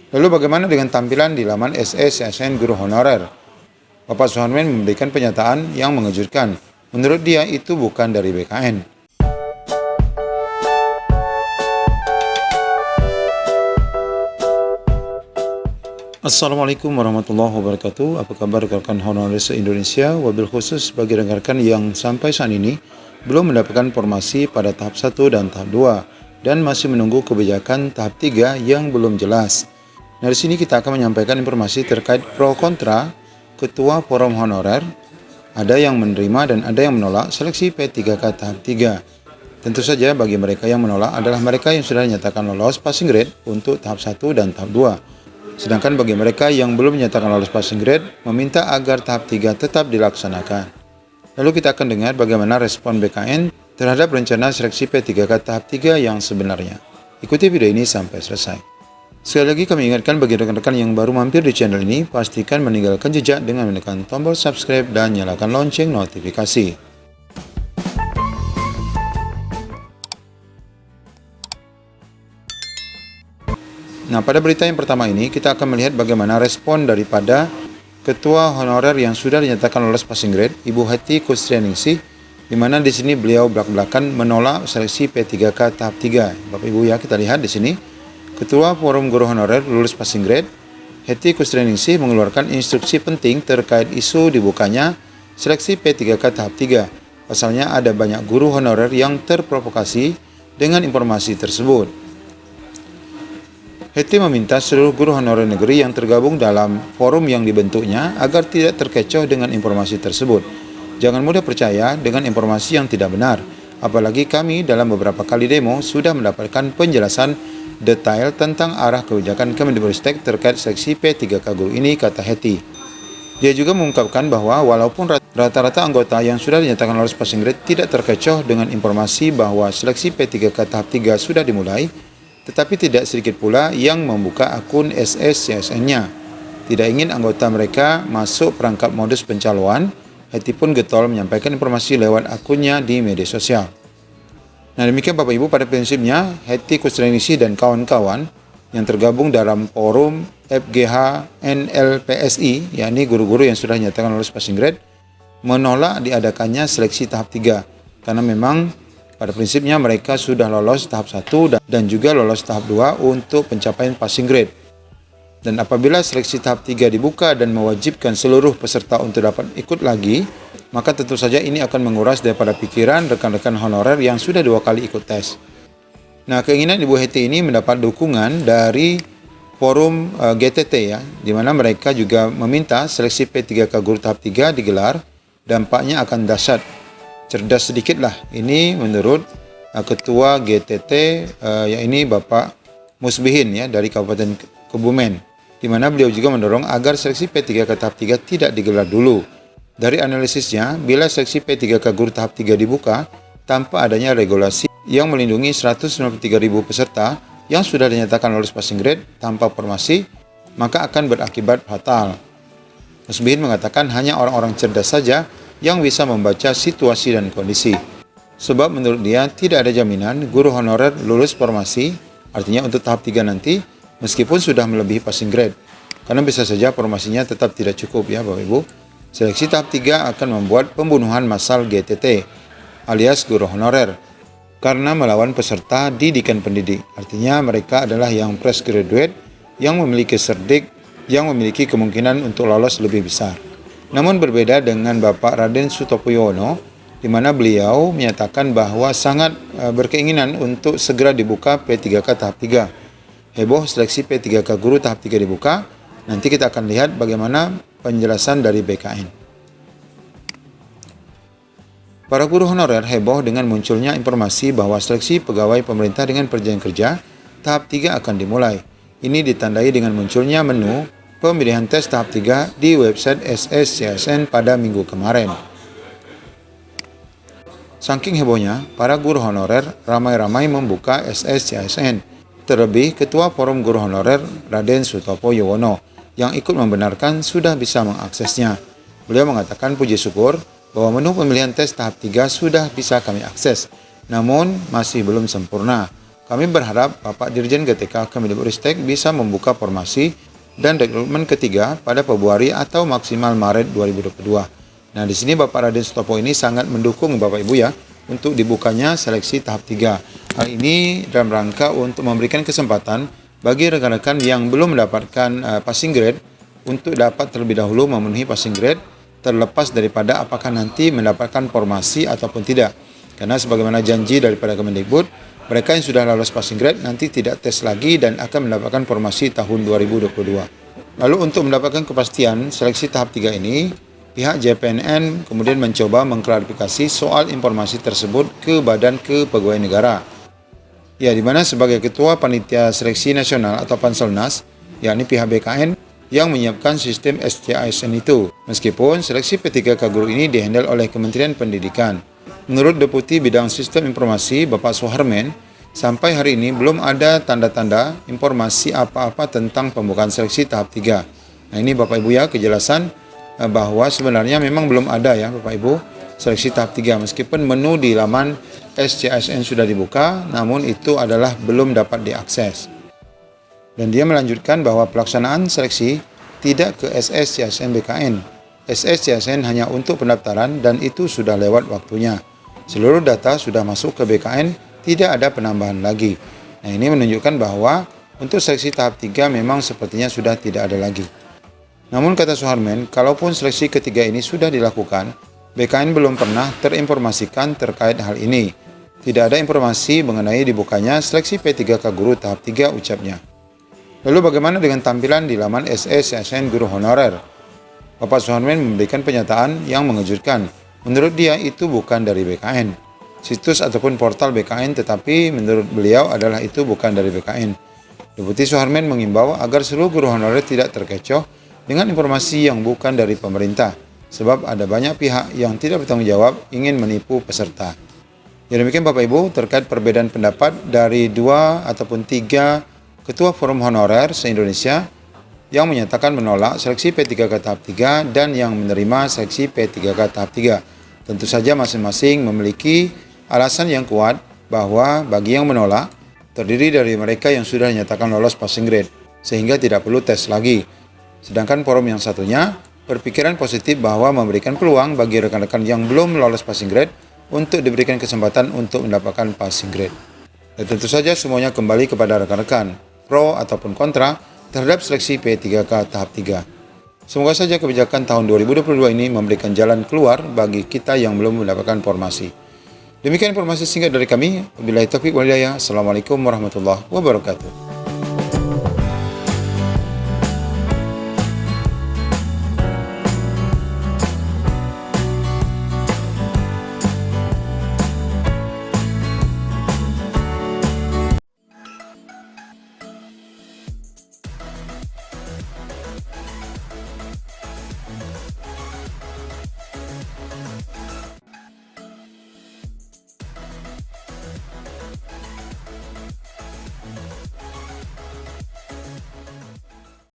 Lalu bagaimana dengan tampilan di laman SSCSN Guru Honorer? Bapak Suharmen memberikan pernyataan yang mengejutkan. Menurut dia itu bukan dari BKN. Assalamualaikum warahmatullahi wabarakatuh. Apa kabar rekan honorer se-Indonesia? Wabil khusus bagi rekan-rekan yang sampai saat ini belum mendapatkan formasi pada tahap 1 dan tahap 2 dan masih menunggu kebijakan tahap 3 yang belum jelas. Nah, di sini kita akan menyampaikan informasi terkait pro kontra Ketua Forum Honorer. Ada yang menerima dan ada yang menolak seleksi P3K tahap 3. Tentu saja bagi mereka yang menolak adalah mereka yang sudah dinyatakan lolos passing grade untuk tahap 1 dan tahap 2. Sedangkan bagi mereka yang belum dinyatakan lolos passing grade, meminta agar tahap 3 tetap dilaksanakan. Lalu kita akan dengar bagaimana respon BKN terhadap rencana seleksi P3K tahap 3 yang sebenarnya. Ikuti video ini sampai selesai. Sekali lagi kami ingatkan bagi rekan-rekan yang baru mampir di channel ini, pastikan meninggalkan jejak dengan menekan tombol subscribe dan nyalakan lonceng notifikasi. Nah, pada berita yang pertama ini, kita akan melihat bagaimana respon daripada Ketua Honorer yang sudah dinyatakan lolos passing grade, Ibu Hetty Kustrianingsih, di mana di sini beliau belak-belakan menolak seleksi P3K tahap 3. Bapak Ibu ya, kita lihat di sini. Ketua Forum Guru Honorer lulus passing grade, Hetty Kustrianingsih mengeluarkan instruksi penting terkait isu dibukanya seleksi P3K tahap 3. Pasalnya ada banyak guru honorer yang terprovokasi dengan informasi tersebut. Hetty meminta seluruh guru honorer negeri yang tergabung dalam forum yang dibentuknya agar tidak terkecoh dengan informasi tersebut. Jangan mudah percaya dengan informasi yang tidak benar. Apalagi kami dalam beberapa kali demo sudah mendapatkan penjelasan detail tentang arah kebijakan Kemendikbudristek terkait seleksi P3K guru ini, kata Hetty. Dia juga mengungkapkan bahwa walaupun rata-rata anggota yang sudah dinyatakan lolos passing grade tidak terkecoh dengan informasi bahwa seleksi P3K tahap 3 sudah dimulai, tetapi tidak sedikit pula yang membuka akun SSCSN-nya. Tidak ingin anggota mereka masuk perangkap modus pencaloan, Hetty pun getol menyampaikan informasi lewat akunnya di media sosial. Nah, demikian Bapak Ibu, pada prinsipnya Hetty Kustrianingsih dan kawan-kawan yang tergabung dalam forum FGH NLPSI, yakni guru-guru yang sudah dinyatakan lolos passing grade, menolak diadakannya seleksi tahap 3 karena memang pada prinsipnya mereka sudah lolos tahap 1 dan juga lolos tahap 2 untuk pencapaian passing grade. Dan apabila seleksi tahap 3 dibuka dan mewajibkan seluruh peserta untuk dapat ikut lagi, maka tentu saja ini akan menguras daripada pikiran rekan-rekan honorer yang sudah 2 kali ikut tes. Nah, keinginan Ibu Hetty ini mendapat dukungan dari forum GTT ya, di mana mereka juga meminta seleksi P3K guru tahap 3 digelar, dampaknya akan dahsyat. Cerdas sedikitlah ini menurut Ketua GTT ini Bapak Musbihin ya dari Kabupaten Kebumen, di mana beliau juga mendorong agar seleksi P3K tahap 3 tidak digelar dulu. Dari analisisnya, bila seleksi P3K guru tahap 3 dibuka tanpa adanya regulasi yang melindungi 193.000 peserta yang sudah dinyatakan lolos passing grade tanpa formasi, maka akan berakibat fatal. Musbihin mengatakan hanya orang-orang cerdas saja yang bisa membaca situasi dan kondisi. Sebab menurut dia tidak ada jaminan guru honorer lulus formasi, artinya untuk tahap 3 nanti, meskipun sudah melebihi passing grade. Karena bisa saja formasinya tetap tidak cukup ya Bapak Ibu. Seleksi tahap 3 akan membuat pembunuhan massal GTT, alias guru honorer, karena melawan peserta didikan pendidik. Artinya mereka adalah yang fresh graduate, yang memiliki cerdik, yang memiliki kemungkinan untuk lolos lebih besar. Namun berbeda dengan Bapak Raden Sutopo Yono, di mana beliau menyatakan bahwa sangat berkeinginan untuk segera dibuka P3K tahap 3. Heboh seleksi P3K guru tahap 3 dibuka. Nanti kita akan lihat bagaimana penjelasan dari BKN. Para guru honorer heboh dengan munculnya informasi bahwa seleksi pegawai pemerintah dengan perjanjian kerja tahap 3 akan dimulai. Ini ditandai dengan munculnya menu pemilihan tes tahap 3 di website SSCSN pada minggu kemarin. Saking hebohnya, para guru honorer ramai-ramai membuka SSCSN. Terlebih Ketua Forum Guru Honorer Raden Sutopo Yowono yang ikut membenarkan sudah bisa mengaksesnya. Beliau mengatakan puji syukur bahwa menu pemilihan tes tahap 3 sudah bisa kami akses, namun masih belum sempurna. Kami berharap Bapak Dirjen GTK Kemendikbudristek bisa membuka formasi dan rekrutmen ketiga pada Februari atau maksimal Maret 2022. Nah, di sini Bapak Raden Sutopo ini sangat mendukung Bapak Ibu ya untuk dibukanya seleksi tahap 3. Hal ini dalam rangka untuk memberikan kesempatan bagi rekan-rekan yang belum mendapatkan passing grade untuk dapat terlebih dahulu memenuhi passing grade terlepas daripada apakah nanti mendapatkan formasi ataupun tidak. Karena sebagaimana janji daripada Kemendikbud, mereka yang sudah lolos passing grade nanti tidak tes lagi dan akan mendapatkan formasi tahun 2022. Lalu untuk mendapatkan kepastian seleksi tahap 3 ini, pihak JPNN kemudian mencoba mengklarifikasi soal informasi tersebut ke Badan Kepegawaian Negara. Ya, di mana sebagai Ketua Panitia Seleksi Nasional atau Panselnas, yakni pihak BKN yang menyiapkan sistem SCASN itu. Meskipun seleksi P3K Guru ini dihandle oleh Kementerian Pendidikan. Menurut Deputi Bidang Sistem Informasi Bapak Suharmen, sampai hari ini belum ada tanda-tanda informasi apa-apa tentang pembukaan seleksi tahap 3. Nah, ini Bapak Ibu ya kejelasan bahwa sebenarnya memang belum ada ya Bapak Ibu seleksi tahap 3. Meskipun menu di laman SCASN sudah dibuka, namun itu adalah belum dapat diakses. Dan dia melanjutkan bahwa pelaksanaan seleksi tidak ke SSCASN BKN. SSCASN hanya untuk pendaftaran dan itu sudah lewat waktunya. Seluruh data sudah masuk ke BKN, tidak ada penambahan lagi. Nah, ini menunjukkan bahwa untuk seleksi tahap 3 memang sepertinya sudah tidak ada lagi. Namun kata Suharmen, kalaupun seleksi ketiga ini sudah dilakukan, BKN belum pernah terinformasikan terkait hal ini. Tidak ada informasi mengenai dibukanya seleksi P3K Guru tahap 3 ucapnya. Lalu bagaimana dengan tampilan di laman SSCASN Guru Honorer? Bapak Suharmen memberikan pernyataan yang mengejutkan. Menurut dia itu bukan dari BKN. Situs ataupun portal BKN, tetapi menurut beliau adalah itu bukan dari BKN. Deputi Suharmen mengimbau agar seluruh guru honorer tidak terkecoh dengan informasi yang bukan dari pemerintah, sebab ada banyak pihak yang tidak bertanggung jawab ingin menipu peserta. Ya, demikian Bapak Ibu terkait perbedaan pendapat dari 2 ataupun 3 Ketua Forum Honorer se-Indonesia yang menyatakan menolak seleksi P3K tahap 3 dan yang menerima seleksi P3K tahap 3. Tentu saja masing-masing memiliki alasan yang kuat bahwa bagi yang menolak, terdiri dari mereka yang sudah dinyatakan lolos passing grade, sehingga tidak perlu tes lagi. Sedangkan forum yang satunya berpikiran positif bahwa memberikan peluang bagi rekan-rekan yang belum lolos passing grade untuk diberikan kesempatan untuk mendapatkan passing grade. Dan tentu saja semuanya kembali kepada rekan-rekan, pro ataupun kontra terhadap seleksi P3K tahap 3. Semoga saja kebijakan tahun 2022 ini memberikan jalan keluar bagi kita yang belum mendapatkan formasi. Demikian informasi singkat dari kami. Wabillahi taufiq wal hidayah. Assalamualaikum warahmatullahi wabarakatuh.